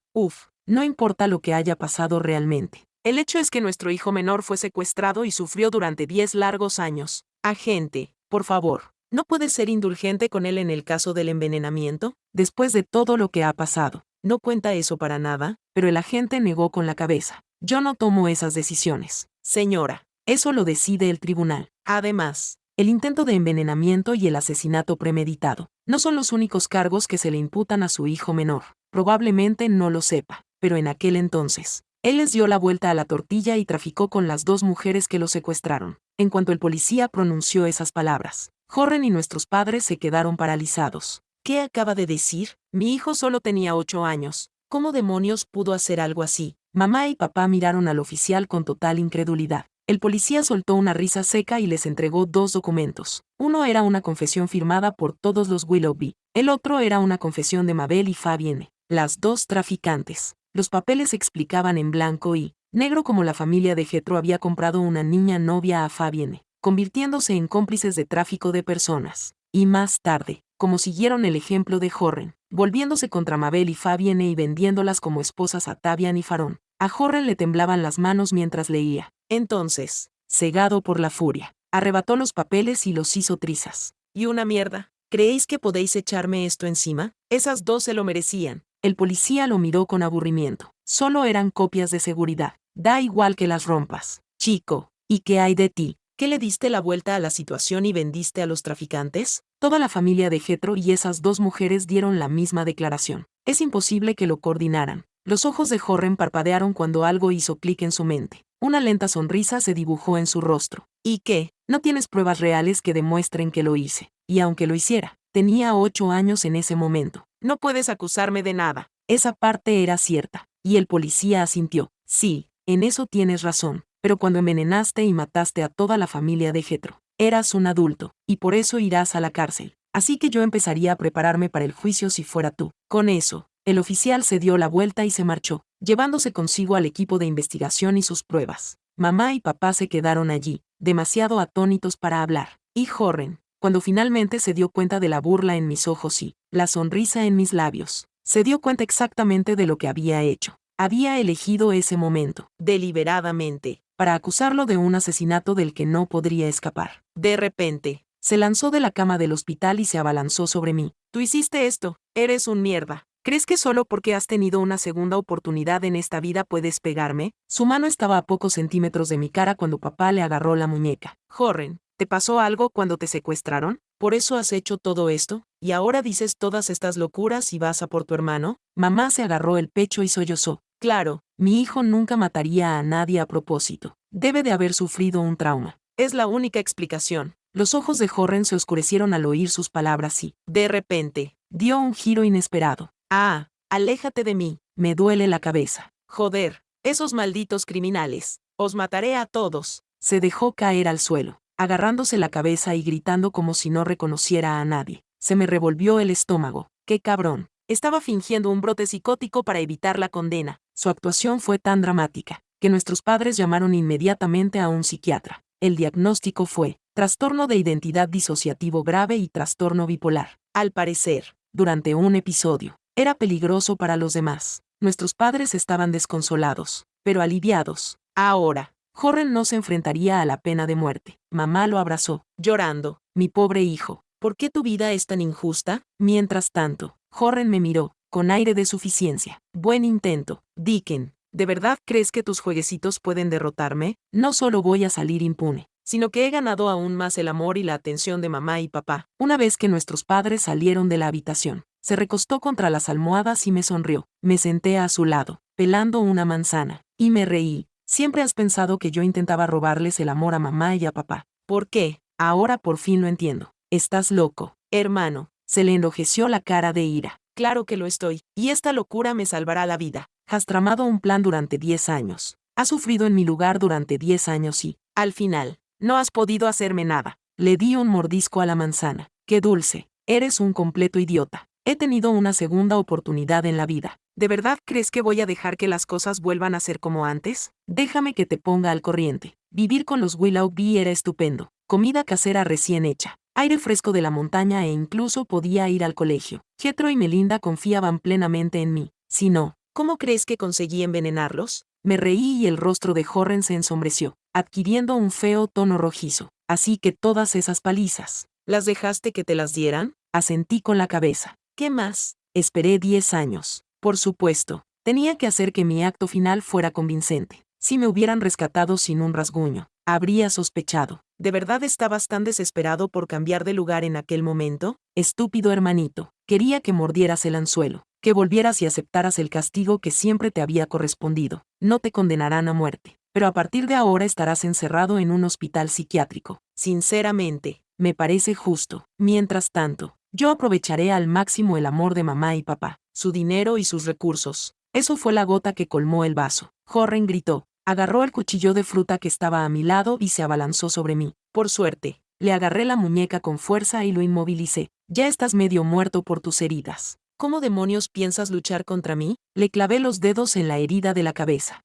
No importa lo que haya pasado realmente. El hecho es que nuestro hijo menor fue secuestrado y sufrió durante 10 largos años. Agente, por favor, ¿no puedes ser indulgente con él en el caso del envenenamiento? Después de todo lo que ha pasado, no cuenta eso para nada, pero el agente negó con la cabeza. Yo no tomo esas decisiones, señora. Eso lo decide el tribunal. Además, el intento de envenenamiento y el asesinato premeditado no son los únicos cargos que se le imputan a su hijo menor. Probablemente no lo sepa, pero en aquel entonces, él les dio la vuelta a la tortilla y traficó con las 2 mujeres que lo secuestraron. En cuanto el policía pronunció esas palabras, Horren y nuestros padres se quedaron paralizados. ¿Qué acaba de decir? Mi hijo solo tenía 8 años. ¿Cómo demonios pudo hacer algo así? Mamá y papá miraron al oficial con total incredulidad. El policía soltó una risa seca y les entregó 2 documentos. Uno era una confesión firmada por todos los Willoughby. El otro era una confesión de Mabel y Fabienne, las 2 traficantes. Los papeles explicaban en blanco y negro cómo la familia de Jethro había comprado una niña novia a Fabienne, convirtiéndose en cómplices de tráfico de personas. Y más tarde, como siguieron el ejemplo de Horren, volviéndose contra Mabel y Fabienne y vendiéndolas como esposas a Tavian y Farón. A Horren le temblaban las manos mientras leía. Entonces, cegado por la furia, arrebató los papeles y los hizo trizas. ¿Y una mierda? ¿Creéis que podéis echarme esto encima? Esas 2 se lo merecían. El policía lo miró con aburrimiento. Solo eran copias de seguridad. Da igual que las rompas. Chico, ¿y qué hay de ti? ¿Qué le diste la vuelta a la situación y vendiste a los traficantes? Toda la familia de Jethro y esas 2 mujeres dieron la misma declaración. Es imposible que lo coordinaran. Los ojos de Horren parpadearon cuando algo hizo clic en su mente. Una lenta sonrisa se dibujó en su rostro. ¿Y qué? No tienes pruebas reales que demuestren que lo hice. Y aunque lo hiciera, tenía 8 años en ese momento. No puedes acusarme de nada. Esa parte era cierta. Y el policía asintió. Sí, en eso tienes razón. Pero cuando envenenaste y mataste a toda la familia de Jethro, eras un adulto, y por eso irás a la cárcel. Así que yo empezaría a prepararme para el juicio si fuera tú. Con eso, el oficial se dio la vuelta y se marchó, llevándose consigo al equipo de investigación y sus pruebas. Mamá y papá se quedaron allí, demasiado atónitos para hablar. Y Horren, cuando finalmente se dio cuenta de la burla en mis ojos y la sonrisa en mis labios, se dio cuenta exactamente de lo que había hecho. Había elegido ese momento, deliberadamente, para acusarlo de un asesinato del que no podría escapar. De repente, se lanzó de la cama del hospital y se abalanzó sobre mí. Tú hiciste esto, eres un mierda. ¿Crees que solo porque has tenido una segunda oportunidad en esta vida puedes pegarme? Su mano estaba a pocos centímetros de mi cara cuando papá le agarró la muñeca. Horren, ¿te pasó algo cuando te secuestraron? ¿Por eso has hecho todo esto? ¿Y ahora dices todas estas locuras y vas a por tu hermano? Mamá se agarró el pecho y sollozó. Claro, mi hijo nunca mataría a nadie a propósito. Debe de haber sufrido un trauma. Es la única explicación. Los ojos de Horren se oscurecieron al oír sus palabras y, de repente, dio un giro inesperado. Ah, aléjate de mí, me duele la cabeza. Joder, esos malditos criminales. Os mataré a todos. Se dejó caer al suelo, agarrándose la cabeza y gritando como si no reconociera a nadie. Se me revolvió el estómago. ¡Qué cabrón! Estaba fingiendo un brote psicótico para evitar la condena. Su actuación fue tan dramática que nuestros padres llamaron inmediatamente a un psiquiatra. El diagnóstico fue trastorno de identidad disociativo grave y trastorno bipolar. Al parecer, durante un episodio, era peligroso para los demás. Nuestros padres estaban desconsolados, pero aliviados. Ahora, Jorren no se enfrentaría a la pena de muerte. Mamá lo abrazó, llorando. Mi pobre hijo, ¿por qué tu vida es tan injusta? Mientras tanto, Jorren me miró, con aire de suficiencia. Buen intento, Deacon. ¿De verdad crees que tus jueguecitos pueden derrotarme? No solo voy a salir impune, sino que he ganado aún más el amor y la atención de mamá y papá. Una vez que nuestros padres salieron de la habitación, se recostó contra las almohadas y me sonrió. Me senté a su lado, pelando una manzana, y me reí. Siempre has pensado que yo intentaba robarles el amor a mamá y a papá. ¿Por qué? Ahora por fin lo entiendo. Estás loco, hermano. Se le enrojeció la cara de ira. Claro que lo estoy, y esta locura me salvará la vida. Has tramado un plan durante 10 años. Has sufrido en mi lugar durante 10 años y, al final, no has podido hacerme nada. Le di un mordisco a la manzana. ¡Qué dulce! Eres un completo idiota. He tenido una segunda oportunidad en la vida. ¿De verdad crees que voy a dejar que las cosas vuelvan a ser como antes? Déjame que te ponga al corriente. Vivir con los Willoughby era estupendo. Comida casera recién hecha, aire fresco de la montaña e incluso podía ir al colegio. Jethro y Melinda confiaban plenamente en mí. Si no, ¿cómo crees que conseguí envenenarlos? Me reí y el rostro de Jorren se ensombreció, adquiriendo un feo tono rojizo. Así que todas esas palizas, ¿las dejaste que te las dieran? Asentí con la cabeza. ¿Qué más? Esperé 10 años. Por supuesto, tenía que hacer que mi acto final fuera convincente. Si me hubieran rescatado sin un rasguño, habría sospechado. ¿De verdad estabas tan desesperado por cambiar de lugar en aquel momento? Estúpido hermanito, quería que mordieras el anzuelo, que volvieras y aceptaras el castigo que siempre te había correspondido. No te condenarán a muerte, pero a partir de ahora estarás encerrado en un hospital psiquiátrico. Sinceramente, me parece justo. Mientras tanto, yo aprovecharé al máximo el amor de mamá y papá, su dinero y sus recursos. Eso fue la gota que colmó el vaso. Jorren gritó. Agarró el cuchillo de fruta que estaba a mi lado y se abalanzó sobre mí. Por suerte, le agarré la muñeca con fuerza y lo inmovilicé. Ya estás medio muerto por tus heridas. ¿Cómo demonios piensas luchar contra mí? Le clavé los dedos en la herida de la cabeza.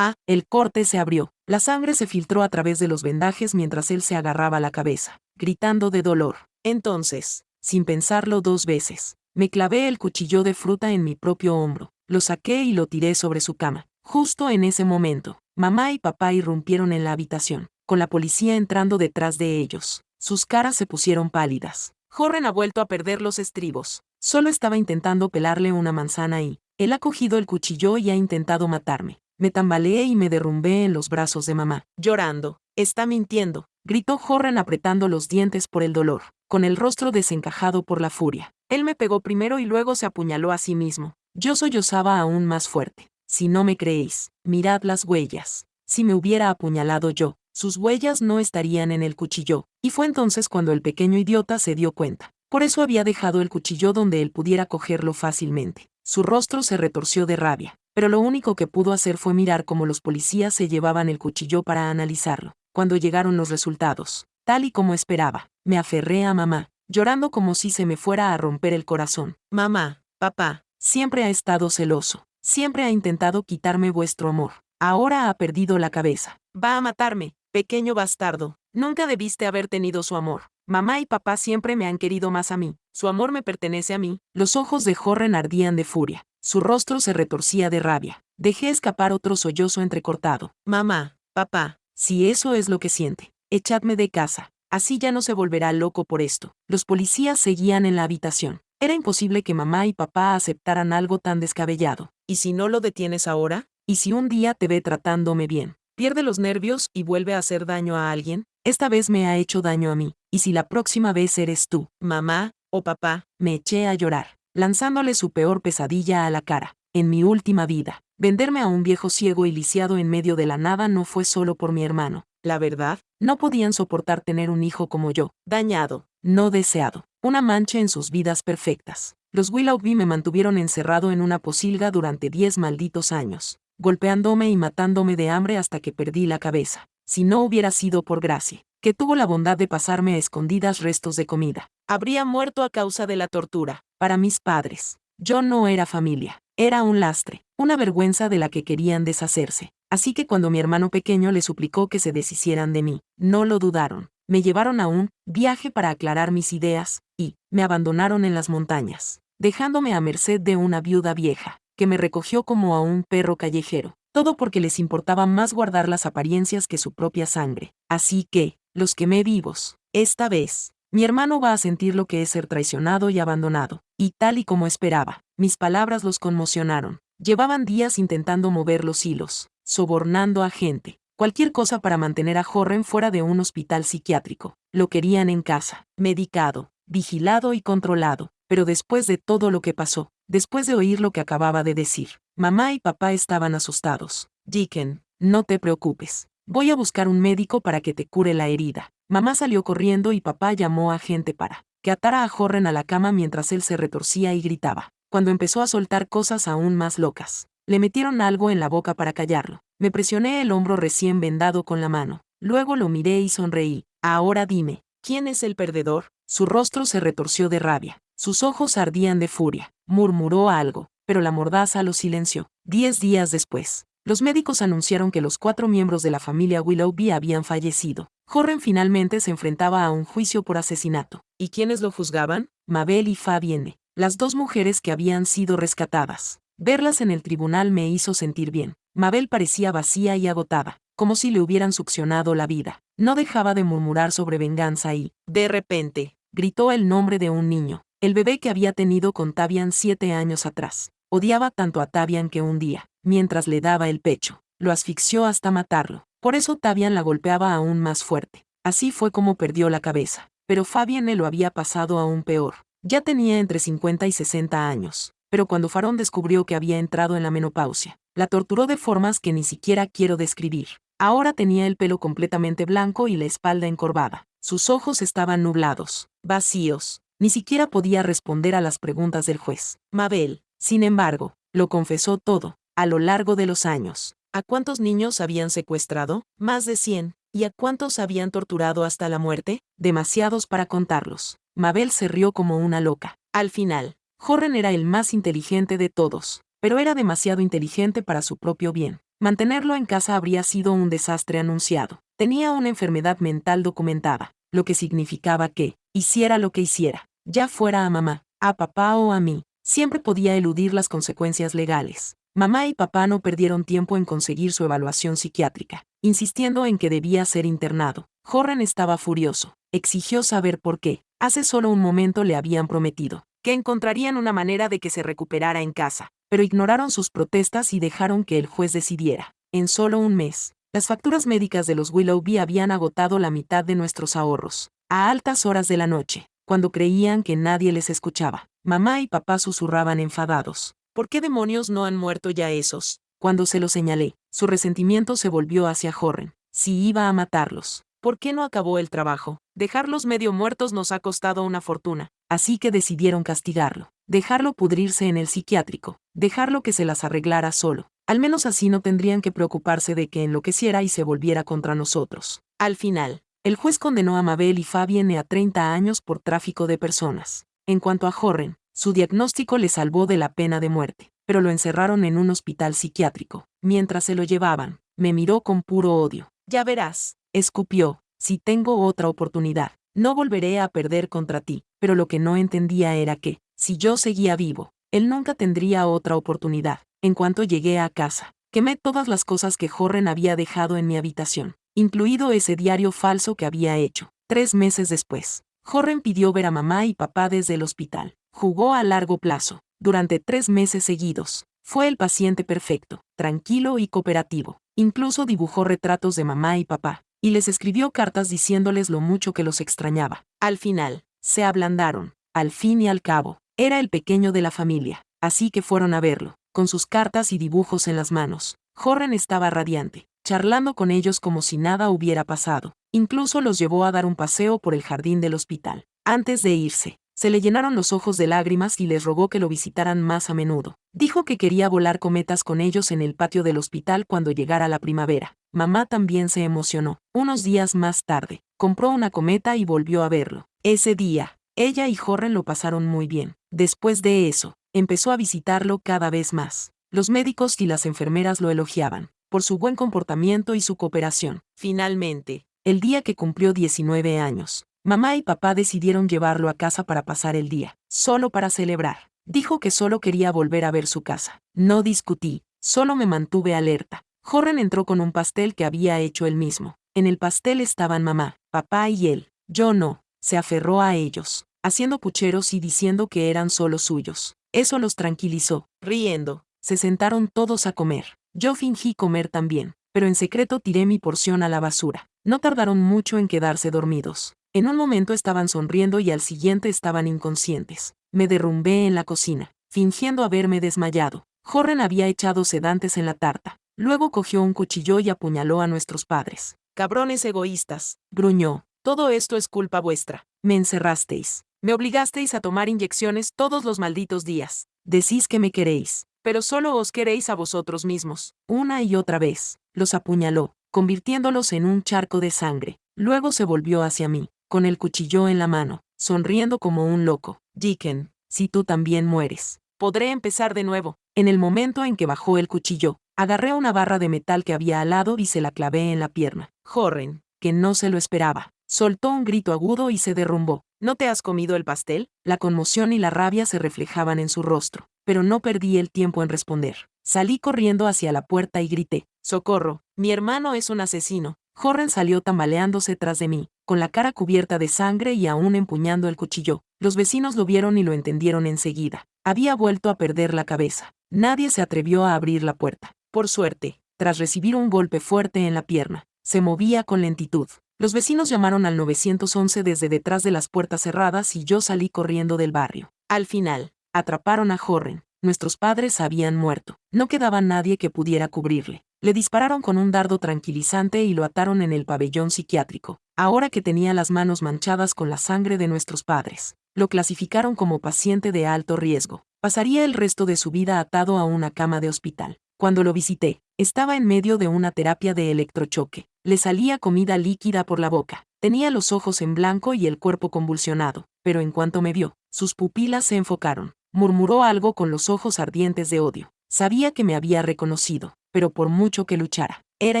El corte se abrió. La sangre se filtró a través de los vendajes mientras él se agarraba la cabeza, gritando de dolor. Entonces, sin pensarlo 2 veces, me clavé el cuchillo de fruta en mi propio hombro. Lo saqué y lo tiré sobre su cama. Justo en ese momento, mamá y papá irrumpieron en la habitación, con la policía entrando detrás de ellos. Sus caras se pusieron pálidas. Jorren ha vuelto a perder los estribos. Solo estaba intentando pelarle una manzana y él ha cogido el cuchillo y ha intentado matarme. Me tambaleé y me derrumbé en los brazos de mamá, llorando. Está mintiendo, gritó Jorren apretando los dientes por el dolor, con el rostro desencajado por la furia. Él me pegó primero y luego se apuñaló a sí mismo. Yo sollozaba aún más fuerte. Si no me creéis, mirad las huellas. Si me hubiera apuñalado yo, sus huellas no estarían en el cuchillo. Y fue entonces cuando el pequeño idiota se dio cuenta. Por eso había dejado el cuchillo donde él pudiera cogerlo fácilmente. Su rostro se retorció de rabia, pero lo único que pudo hacer fue mirar cómo los policías se llevaban el cuchillo para analizarlo. Cuando llegaron los resultados, tal y como esperaba, me aferré a mamá, llorando como si se me fuera a romper el corazón. Mamá, papá, siempre ha estado celoso. Siempre ha intentado quitarme vuestro amor. Ahora ha perdido la cabeza. Va a matarme, pequeño bastardo. Nunca debiste haber tenido su amor. Mamá y papá siempre me han querido más a mí. Su amor me pertenece a mí. Los ojos de Jorren ardían de furia. Su rostro se retorcía de rabia. Dejé escapar otro sollozo entrecortado. Mamá, papá, si eso es lo que siente, echadme de casa. Así ya no se volverá loco por esto. Los policías seguían en la habitación. Era imposible que mamá y papá aceptaran algo tan descabellado. ¿Y si no lo detienes ahora? ¿Y si un día te ve tratándome bien, pierde los nervios y vuelve a hacer daño a alguien? Esta vez me ha hecho daño a mí. ¿Y si la próxima vez eres tú, mamá o papá? Me eché a llorar, lanzándole su peor pesadilla a la cara. En mi última vida, venderme a un viejo ciego y lisiado en medio de la nada no fue solo por mi hermano. La verdad, no podían soportar tener un hijo como yo, dañado, no deseado, una mancha en sus vidas perfectas. Los Willoughby me mantuvieron encerrado en una posilga durante 10 malditos años, golpeándome y matándome de hambre hasta que perdí la cabeza. Si no hubiera sido por Gracie, que tuvo la bondad de pasarme a escondidas restos de comida, habría muerto a causa de la tortura. Para mis padres, Yo no era familia. Era un lastre, una vergüenza de la que querían deshacerse. Así que cuando mi hermano pequeño le suplicó que se deshicieran de mí, no lo dudaron. Me llevaron a un viaje para aclarar mis ideas, y me abandonaron en las montañas, dejándome a merced de una viuda vieja, que me recogió como a un perro callejero. Todo porque les importaba más guardar las apariencias que su propia sangre. Así que, los quemé vivos. Esta vez, mi hermano va a sentir lo que es ser traicionado y abandonado. Y tal y como esperaba, mis palabras los conmocionaron. Llevaban días intentando mover los hilos, sobornando a gente, cualquier cosa para mantener a Jorren fuera de un hospital psiquiátrico. Lo querían en casa, medicado, vigilado y controlado. Pero después de todo lo que pasó, después de oír lo que acababa de decir, mamá y papá estaban asustados. Deacon, no te preocupes. Voy a buscar un médico para que te cure la herida. Mamá salió corriendo y papá llamó a gente para que atara a Jorren a la cama mientras él se retorcía y gritaba. Cuando empezó a soltar cosas aún más locas, le metieron algo en la boca para callarlo. Me presioné el hombro recién vendado con la mano. Luego lo miré y sonreí. Ahora dime, ¿quién es el perdedor? Su rostro se retorció de rabia. Sus ojos ardían de furia. Murmuró algo, pero la mordaza lo silenció. 10 días después, los médicos anunciaron que los 4 miembros de la familia Willoughby habían fallecido. Jorren finalmente se enfrentaba a un juicio por asesinato. ¿Y quiénes lo juzgaban? Mabel y Fabienne, las 2 mujeres que habían sido rescatadas. Verlas en el tribunal me hizo sentir bien. Mabel parecía vacía y agotada, como si le hubieran succionado la vida. No dejaba de murmurar sobre venganza y, de repente, gritó el nombre de un niño, el bebé que había tenido con Tavian 7 años atrás. Odiaba tanto a Tavian que un día, mientras le daba el pecho, lo asfixió hasta matarlo. Por eso Tavian la golpeaba aún más fuerte. Así fue como perdió la cabeza. Pero Fabienne lo había pasado aún peor. Ya tenía entre 50 y 60 años. Pero cuando Farón descubrió que había entrado en la menopausia, la torturó de formas que ni siquiera quiero describir. Ahora tenía el pelo completamente blanco y la espalda encorvada. Sus ojos estaban nublados, vacíos. Ni siquiera podía responder a las preguntas del juez. Mabel, sin embargo, lo confesó todo, a lo largo de los años. ¿A cuántos niños habían secuestrado? Más de 100. ¿Y a cuántos habían torturado hasta la muerte? Demasiados para contarlos. Mabel se rió como una loca. Al final, Jorren era el más inteligente de todos, pero era demasiado inteligente para su propio bien. Mantenerlo en casa habría sido un desastre anunciado. Tenía una enfermedad mental documentada, lo que significaba que, hiciera lo que hiciera, ya fuera a mamá, a papá o a mí, siempre podía eludir las consecuencias legales. Mamá y papá no perdieron tiempo en conseguir su evaluación psiquiátrica, insistiendo en que debía ser internado. Jorren estaba furioso. Exigió saber por qué. Hace solo un momento le habían prometido que encontrarían una manera de que se recuperara en casa, pero ignoraron sus protestas y dejaron que el juez decidiera. En solo un mes, las facturas médicas de los Willoughby habían agotado la mitad de nuestros ahorros. A altas horas de la noche, cuando creían que nadie les escuchaba, mamá y papá susurraban enfadados. ¿Por qué demonios no han muerto ya esos? Cuando se lo señalé, su resentimiento se volvió hacia Jorren. Si iba a matarlos, ¿por qué no acabó el trabajo? Dejarlos medio muertos nos ha costado una fortuna. Así que decidieron castigarlo, dejarlo pudrirse en el psiquiátrico, dejarlo que se las arreglara solo. Al menos así no tendrían que preocuparse de que enloqueciera y se volviera contra nosotros. Al final, el juez condenó a Mabel y Fabienne a 30 años por tráfico de personas. En cuanto a Jorren, su diagnóstico le salvó de la pena de muerte, pero lo encerraron en un hospital psiquiátrico. Mientras se lo llevaban, me miró con puro odio. Ya verás, escupió, si tengo otra oportunidad, no volveré a perder contra ti. Pero lo que no entendía era que, si yo seguía vivo, él nunca tendría otra oportunidad. En cuanto llegué a casa, quemé todas las cosas que Jorren había dejado en mi habitación, incluido ese diario falso que había hecho. 3 meses después, Jorren pidió ver a mamá y papá desde el hospital. Jugó a largo plazo, durante 3 meses seguidos. Fue el paciente perfecto, tranquilo y cooperativo. Incluso dibujó retratos de mamá y papá, y les escribió cartas diciéndoles lo mucho que los extrañaba. Al final, se ablandaron. Al fin y al cabo, era el pequeño de la familia, así que fueron a verlo, con sus cartas y dibujos en las manos. Jorren estaba radiante, charlando con ellos como si nada hubiera pasado. Incluso los llevó a dar un paseo por el jardín del hospital. Antes de irse, se le llenaron los ojos de lágrimas y les rogó que lo visitaran más a menudo. Dijo que quería volar cometas con ellos en el patio del hospital cuando llegara la primavera. Mamá también se emocionó. Unos días más tarde, compró una cometa y volvió a verlo. Ese día, ella y Jorren lo pasaron muy bien. Después de eso, empezó a visitarlo cada vez más. Los médicos y las enfermeras lo elogiaban por su buen comportamiento y su cooperación. Finalmente, el día que cumplió 19 años, mamá y papá decidieron llevarlo a casa para pasar el día, solo para celebrar. Dijo que solo quería volver a ver su casa. No discutí, solo me mantuve alerta. Jorren entró con un pastel que había hecho él mismo. En el pastel estaban mamá, papá y él. Yo no. Se aferró a ellos, haciendo pucheros y diciendo que eran solo suyos. Eso los tranquilizó. Riendo, se sentaron todos a comer. Yo fingí comer también, pero en secreto tiré mi porción a la basura. No tardaron mucho en quedarse dormidos. En un momento estaban sonriendo y al siguiente estaban inconscientes. Me derrumbé en la cocina, fingiendo haberme desmayado. Jorren había echado sedantes en la tarta. Luego cogió un cuchillo y apuñaló a nuestros padres. «Cabrones egoístas», gruñó. «Todo esto es culpa vuestra. Me encerrasteis. Me obligasteis a tomar inyecciones todos los malditos días. Decís que me queréis, pero solo os queréis a vosotros mismos». Una y otra vez, los apuñaló, convirtiéndolos en un charco de sangre. Luego se volvió hacia mí, con el cuchillo en la mano, sonriendo como un loco. «Deacon, si tú también mueres, podré empezar de nuevo». En el momento en que bajó el cuchillo, agarré una barra de metal que había al lado y se la clavé en la pierna. Jorren, que no se lo esperaba, soltó un grito agudo y se derrumbó. «¿No te has comido el pastel?». La conmoción y la rabia se reflejaban en su rostro, pero no perdí el tiempo en responder. Salí corriendo hacia la puerta y grité: «¡Socorro! Mi hermano es un asesino». Jorren salió tambaleándose tras de mí, con la cara cubierta de sangre y aún empuñando el cuchillo. Los vecinos lo vieron y lo entendieron enseguida. Había vuelto a perder la cabeza. Nadie se atrevió a abrir la puerta. Por suerte, tras recibir un golpe fuerte en la pierna, se movía con lentitud. Los vecinos llamaron al 911 desde detrás de las puertas cerradas y yo salí corriendo del barrio. Al final, atraparon a Jorren. Nuestros padres habían muerto. No quedaba nadie que pudiera cubrirle. Le dispararon con un dardo tranquilizante y lo ataron en el pabellón psiquiátrico. Ahora que tenía las manos manchadas con la sangre de nuestros padres, lo clasificaron como paciente de alto riesgo. Pasaría el resto de su vida atado a una cama de hospital. Cuando lo visité, estaba en medio de una terapia de electrochoque. Le salía comida líquida por la boca. Tenía los ojos en blanco y el cuerpo convulsionado, pero en cuanto me vio, sus pupilas se enfocaron. Murmuró algo con los ojos ardientes de odio. Sabía que me había reconocido, pero por mucho que luchara, era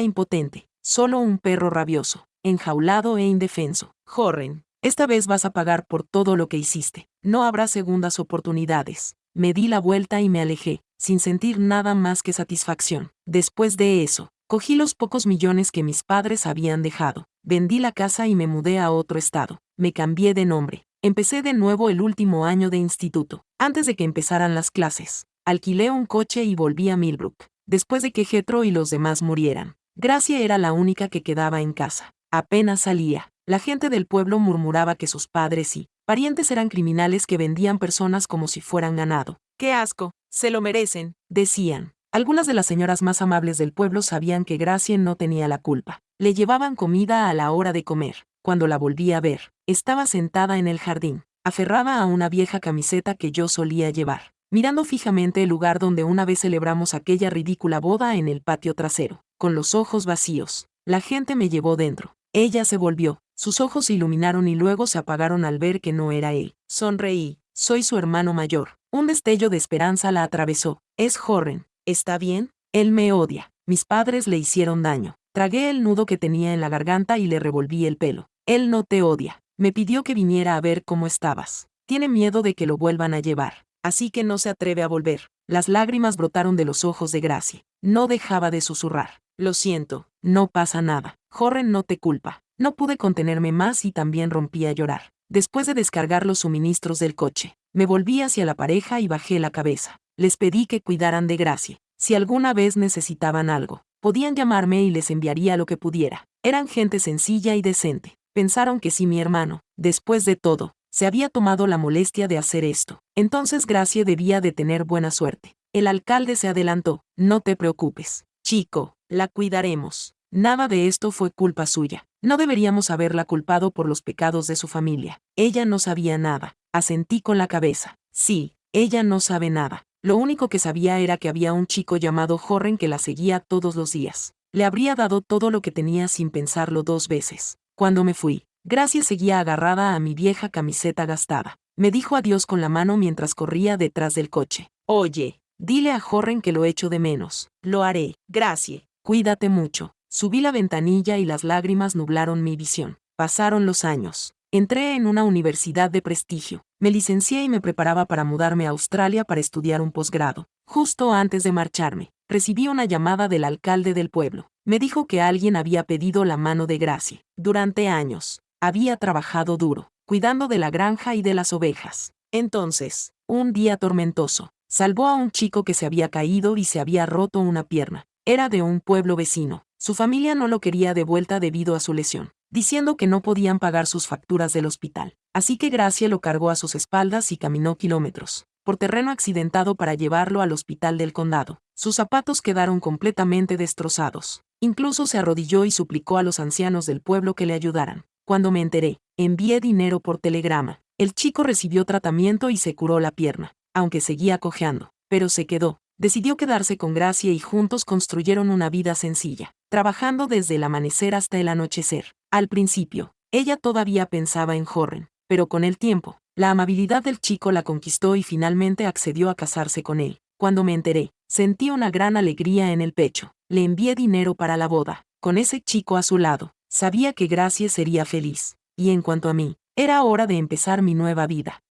impotente, solo un perro rabioso, enjaulado e indefenso. «Jorren, esta vez vas a pagar por todo lo que hiciste. No habrá segundas oportunidades». Me di la vuelta y me alejé, sin sentir nada más que satisfacción. Después de eso, cogí los pocos millones que mis padres habían dejado, vendí la casa y me mudé a otro estado. Me cambié de nombre. Empecé de nuevo el último año de instituto. Antes de que empezaran las clases, alquilé un coche y volví a Millbrook, después de que Jethro y los demás murieran. Gracia era la única que quedaba en casa. Apenas salía, la gente del pueblo murmuraba que sus padres y parientes eran criminales que vendían personas como si fueran ganado. «¡Qué asco! Se lo merecen», decían. Algunas de las señoras más amables del pueblo sabían que Gracie no tenía la culpa. Le llevaban comida a la hora de comer. Cuando la volví a ver, estaba sentada en el jardín, aferrada a una vieja camiseta que yo solía llevar, mirando fijamente el lugar donde una vez celebramos aquella ridícula boda en el patio trasero, con los ojos vacíos. La gente me llevó dentro. Ella se volvió, sus ojos se iluminaron y luego se apagaron al ver que no era él. Sonreí. «Soy su hermano mayor». Un destello de esperanza la atravesó. «Es Jorren. ¿Está bien?». «Él me odia. Mis padres le hicieron daño». Tragué el nudo que tenía en la garganta y le revolví el pelo. «Él no te odia. Me pidió que viniera a ver cómo estabas. Tiene miedo de que lo vuelvan a llevar, así que no se atreve a volver». Las lágrimas brotaron de los ojos de Gracie. No dejaba de susurrar: «Lo siento, no pasa nada. Jorren no te culpa». No pude contenerme más y también rompí a llorar. Después de descargar los suministros del coche, me volví hacia la pareja y bajé la cabeza. Les pedí que cuidaran de Gracie. Si alguna vez necesitaban algo, podían llamarme y les enviaría lo que pudiera. Eran gente sencilla y decente. Pensaron que si mi hermano, después de todo, se había tomado la molestia de hacer esto, entonces Gracie debía de tener buena suerte. El alcalde se adelantó: «No te preocupes, chico, la cuidaremos. Nada de esto fue culpa suya. No deberíamos haberla culpado por los pecados de su familia. Ella no sabía nada». Asentí con la cabeza. «Sí, ella no sabe nada. Lo único que sabía era que había un chico llamado Jorren que la seguía todos los días. Le habría dado todo lo que tenía sin pensarlo dos veces». Cuando me fui, Gracie seguía agarrada a mi vieja camiseta gastada. me dijo adiós con la mano mientras corría detrás del coche. Oye, dile a Jorren que lo echo de menos. Lo haré. Gracias. Cuídate mucho. Subí la ventanilla y las lágrimas nublaron mi visión. Pasaron los años. Entré en una universidad de prestigio. Me licencié y me preparaba para mudarme a Australia para estudiar un posgrado. Justo antes de marcharme, recibí una llamada del alcalde del pueblo. Me dijo que alguien había pedido la mano de Gracie. Durante años, había trabajado duro, cuidando de la granja y de las ovejas. Entonces, un día tormentoso, salvó a un chico que se había caído y se había roto una pierna. Era de un pueblo vecino. Su familia no lo quería de vuelta debido a su lesión, diciendo que no podían pagar sus facturas del hospital. Así que Gracie lo cargó a sus espaldas y caminó kilómetros por terreno accidentado para llevarlo al hospital del condado. Sus zapatos quedaron completamente destrozados. Incluso se arrodilló y suplicó a los ancianos del pueblo que le ayudaran. Cuando me enteré, envié dinero por telegrama. El chico recibió tratamiento y se curó la pierna, aunque seguía cojeando, pero se quedó. Decidió quedarse con Gracie y juntos construyeron una vida sencilla, trabajando desde el amanecer hasta el anochecer. Al principio, ella todavía pensaba en Jorren, pero con el tiempo, la amabilidad del chico la conquistó y finalmente accedió a casarse con él. Cuando me enteré, sentí una gran alegría en el pecho. Le envié dinero para la boda. Con ese chico a su lado, sabía que Gracie sería feliz. Y en cuanto a mí, era hora de empezar mi nueva vida.